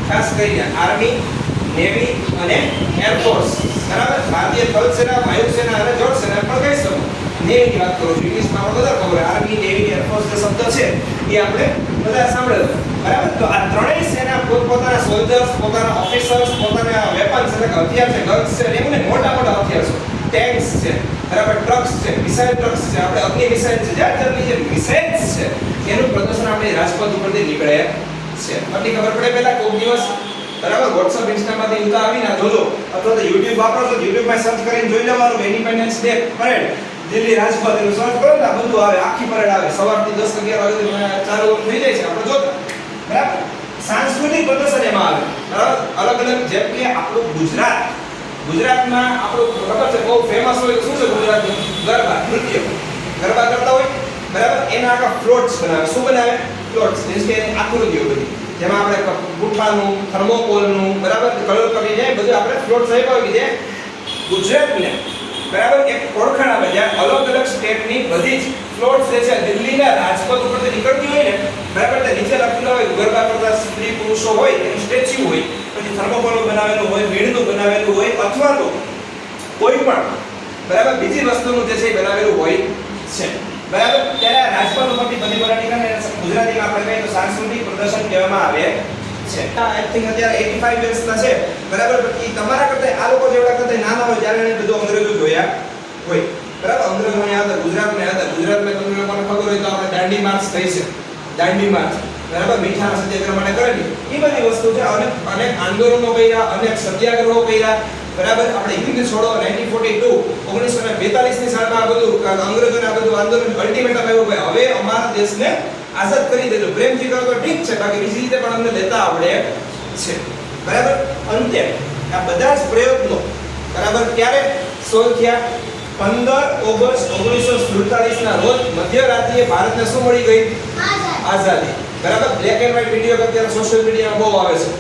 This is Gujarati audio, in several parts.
ખાસ કરીને આર્મી, નેવી અને એરફોર્સ, બરાબર? ભારતીય થલ સેના, વાયુ સેના અને જળ સેના પણ કહી શકો. નેવીની વાત કરું છું, ઇંગ્લિશમાં આપણે બધા ખબર આર્મી, નેવી, એરફોર્સ જે શબ્દ છે એ આપણે બધા સાંભળેલો, બરાબર? તો આ ત્રણેય સેના પોતપોતાના સોલ્જર્સ, પોતાના ઓફિસર્સ, પોતાના વેપન્સ એટલે કે હથિયાર છે, ગન્સ છે, એમને મોટા મોટા હથિયાર છે, ટેન્ક્સ છે, બરાબર? ટ્રક્સ છે, મિસાઇલ ટ્રક્સ છે, આપણે અગ્નિ મિસાઇલ છે, જાતની જે મિસાઇલ્સ છે એનું પ્રદર્શન આપણે રાજપથ ઉપરથી નીકળે છે. આટલી ખબર પડે પહેલા કોઈક દિવસ, બરાબર? WhatsApp ઇન્સ્ટામાંથી ઉતા આવીને જોજો, અથવા તો YouTube વાપરો તો YouTube માં સર્ચ કરીને જોઈ લેવાનું independence day parade Delhi Rajpath એનું સર્ચ કરો ને બધું આવે, આખી પરેડ આવે, સવારથી 10 11 વાગે ચાલુ થઈ જાય છે, આપણે જોતા, બરાબર? સાંસ્કૃતિક પ્રદર્શન એમાં આવે, બરાબર? અલગ અલગ, જેમ કે આપણું ગુજરાતમાં આપણું ખબર છે બહુ ફેમસ હોય શું છે ગુજરાતનું? ગરબા, નૃત્ય, ગરબા કરતા હોય, બરાબર? એના આખા ફ્લોટ્સ બનાવે. શું બનાવે? ફ્લોટ્સ, મીન્સ કે આકૃતિઓ બધી, જેમાં આપણે ગુઠાનું, થર્મોકોલનું, બરાબર, કલર કરી જાય બધું આપણે ફ્લોટ્સ આપ્યા હોય કે જે ગુજરાતને, બરાબર, એક ઓળખાણ આપે. જ્યાં અલગ અલગ સ્ટેટની બધી જ ફ્લોટ્સ જે છે દિલ્હીના રાજપથ ઉપરથી નીકળતી હોય ને, બરાબર, તે નીચે લખેલું હોય ગરબા કરતા સ્ત્રી પુરુષો હોય એનું સ્ટેચ્યુ હોય, પછી થર્મોકોલ બનાવેલું હોય, વીણનું બનાવેલું હોય, અથવા તો કોઈ પણ, બરાબર, બીજી વસ્તુનું જે છે એ બનાવેલું હોય છે, બરાબર? ત્યારે રાજપથ ઉપરથી બધી મરાઠીમાં ગુજરાતીમાં આપણે કહીએ તો સાંસ્કૃતિક પ્રદર્શન કહેવામાં આવે છે. આઈ થિંક અત્યારે 85 વર્ષના છે, બરાબર? એ તમારા કરતા આ લોકો જેવડા કરતા નાના હોય ત્યારે એને બધું અંગ્રેજો જોયા હોય, બરાબર? અંગ્રેજો અહીંયા હતા, ગુજરાતમાં તમને લોકોને ખબર હોય તો આપણે દાંડી માર્ચ થઈ છે, દાંડી માર્ચ, બરાબર, મીઠાના સત્યાગ્રહ માટે કરેલી એ બધી વસ્તુ છે. અનેક આંદોલનો કર્યા, અનેક સત્યાગ્રહો કર્યા, બરાબર? આપણે હિન્દ છોડો 1942 1942 ની સાલમાં આ બધું અંગ્રેજોને આ બધું આંદોલન અલ્ટિમેટમ આવ્યું કે હવે અમારા દેશને આઝાદ કરી દેજો. પ્રેમથી કરો તો ઠીક છે, બાકી બીજી રીતે પણ અમને લેતા આવડે છે, બરાબર? અંતે આ બધા જ પ્રયત્નો, બરાબર, ક્યારે સોલ્વ થયા? 15 ઓગસ્ટ 1947 ના રોજ મધ્યરાત્રિએ ભારતને શું મળી ગઈ? આઝાદી, બરાબર? બ્લેક એન્ડ વ્હાઇટ વિડિયો અત્યારે સોશિયલ મીડિયામાં બહુ આવે છે,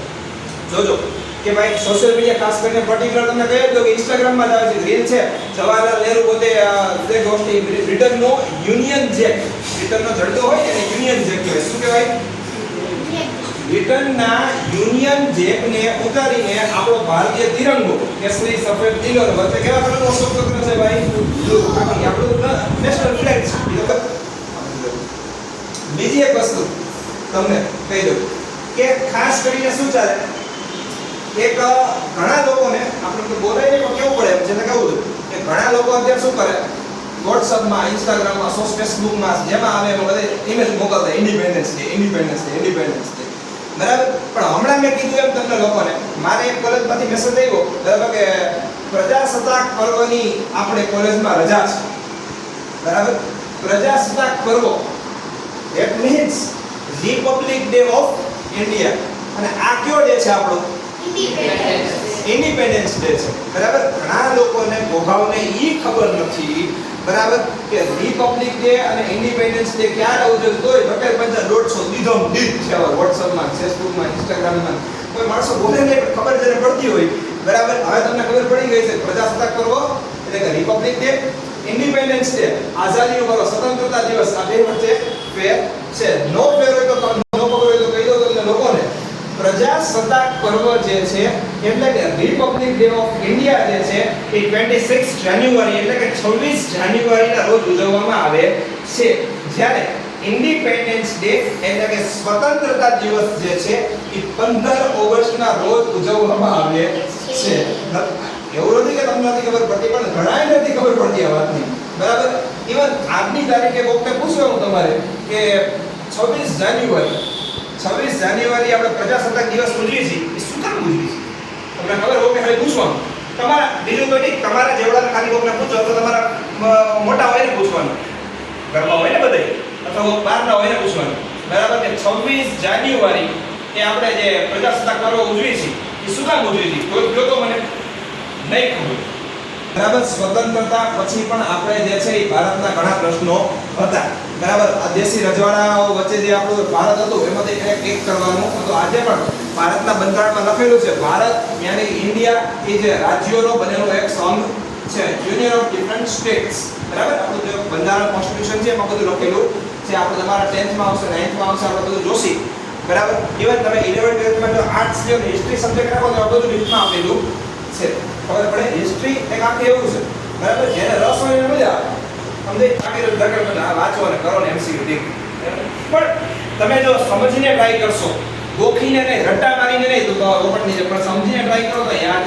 જોજો કે ભાઈ સોશિયલ મીડિયા ખાસ કરીને પર્ટિક્યુલર તમને કહી દઉં કે ઇન્સ્ટાગ્રામમાં જ આવે છે, રીલ છે. જવાહરલાલ નહેરુ પોતે તે ગોષ્ઠી બ્રિટનનો યુનિયન જેક, બ્રિટનનો ઝંડો હોય એને યુનિયન જેક કહેવાય. શું કહેવાય? બ્રિટનના યુનિયન જેકને ઉતારીને આપણો ભારતીય તિરંગો, કેસરી સફેદ લીલો વચ્ચે કેવા કલરનો અશોક ચક્ર છે ભાઈ? બ્લુ. આપણું નેશનલ ફ્લેગ છે. બીજી એક વસ્તુ તમને કહી દઉં કે ખાસ કરીને શું ચાલે, એક ઘણા લોકોને આપણે તો બોલાઈને પણ કેવું પડે એમ છે ને, કહું કે ઘણા લોકો અત્યારે શું કરે, WhatsAppમાં, Instagramમાં, Facebookમાં જેમાં આવે એમાં બધે ઇમેજ મોકલતા ઇન્ડિપેન્ડન્સ ડે, બરાબર? પણ હમણાં મેં કીધું એમ તમને લોકોને, મારે એક કોલેજમાંથી મેસેજ આવ્યો, બરાબર, કે પ્રજાસત્તાક પર્વની આપણે કોલેજમાં રજા છે, બરાબર? પ્રજાસત્તાક પર્વ that means Republic Day of India. અને આ કયો ડે છે આપણો? ઇન્ડિપેન્ડન્સ ડે છે, બરાબર? ઘણા લોકોને ભોગાવને ઈ ખબર નથી, બરાબર, કે રિપબ્લિક ડે અને ઇન્ડિપેન્ડન્સ ડે ક્યારે ઉજવતો હોય? પટેલ પંચાયત 150 દીધમ દીધ છે WhatsAppમાં, Facebookમાં, Instagramમાં કોઈ માણસો બોલે નહીં પણ ખબર જેને પડતી હોય, બરાબર? હવે તમને ખબર પડી ગઈ છે પ્રજાસત્તાક પર્વ એટલે કે રિપબ્લિક ડે, ઇન્ડિપેન્ડન્સ ડે આઝાદીનો પર્વ, સ્વતંત્રતા દિવસ, આ બે વચ્ચે ફેર છે. નો ફેર હોય તો નો ખબર હોય તો કહી દો તમને લોકોને. પ્રજાસત્તાક પર્વ જે છે એટલે કે રિપબ્લિક ડે ઓફ ઇન્ડિયા જે છે એ 26 જાન્યુઆરી એટલે કે 26 જાન્યુઆરીના રોજ ઉજવવામાં આવે છે, જ્યારે ઇન્ડિપેન્ડન્સ ડે એટલે કે સ્વતંત્રતા દિવસ જે છે એ 15 ઓગસ્ટના રોજ ઉજવવામાં આવે છે. એવું નથી કે તમને નથી ખબર પડતી, પણ ઘણાય નથી ખબર પડતી આ વાતની, બરાબર? ઇવન આજની તારીખે કોકને પૂછવાનું તમારે કે 26 જાન્યુઆરી આપણે પ્રજાસત્તાક દિવસ ઉજવીએ છીએ, એ શું કામ ઉજવીએ છીએ? તમને ખબર હોય કે હવે પૂછવાનું તમારા, બીજું તો ઠીક, તમારા જેવડા ખાલી કોકને પૂછો તો તમારા મોટા હોય ને પૂછવાનું, ઘરમાં હોય ને બધાય, અથવા બહારના હોય ને પૂછવાનું, બરાબર? કે 26 જાન્યુઆરી એ આપણે જે પ્રજાસત્તાક પર્વ ઉજવીએ છીએ એ શું કામ ઉજવીએ છીએ? કોઈ કહો તો મને નહીં ખબર, બરાબર? સ્વતંત્રતા પછી પણ આપણે જે છે એ ભારતના ઘણા પ્રશ્નો હતા, બરાબર? આ દેશી રજવાડાઓ વચ્ચે જે આપણું ભારત હતું એમાંથી એક કરવાનું હતું. આજે પણ ભારતના બંધારણમાં લખેલું છે ભારત યાની ઇન્ડિયા એ જે રાજ્યોનો બનેલો એક સંઘ છે, યુનિયન ઓફ ડિફરન્ટ સ્ટેટ્સ, બરાબર? આપણું જે બંધારણ કોન્સ્ટિટ્યુશન છે એમાં બધું લખેલું છે. આપણે તમારા 10th માં આવશે, 9th માં આવશે, આપણે બધું જોશી, બરાબર. ઇવન તમે 11th 12th માં જો આર્ટ્સ લ્યો ને હિસ્ટ્રી સબ્જેક્ટ રાખો તો આ બધું ડીપમાં આપેલું છે. ખબર પડે હિસ્ટ્રી એક આખી એવું છે બરાબર, જેને રસ હોય એને મજા આવે સમજે. બાકી તો દગડ બધા વાંચો ને કરો ને MCQ ટીક. પણ તમે જો સમજીને ટ્રાય કરશો, ગોખીને નહીં, રટ્ટા મારીને નહીં, તો રોપટની જે પણ સમજીને ટ્રાય કરો તો યાદ.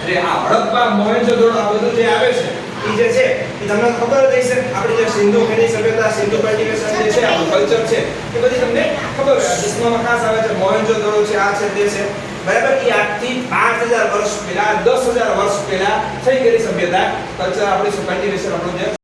અરે આ હડપ્પા મોહેંજો-દડો આ બધું જે આવે છે એ જે છે એ તમને ખબર જ હશે. આપણી જે સિંધુ ખીણી સભ્યતા, સિંધુ કલ્ટિવેશન જે છે, આપણું કલ્ચર છે એ બધી તમને ખબર હોય. દસમામાં ખાસ આવે છે મોહેંજો-દડો છે, આ છે તે છે બરાબર. એ આજથી 5000 વર્ષ પહેલા, 10000 વર્ષ પહેલા થઈ ગયેલી સભ્યતા, કલ્ચર, આપણી કલ્ટિવેશન, આપણું જે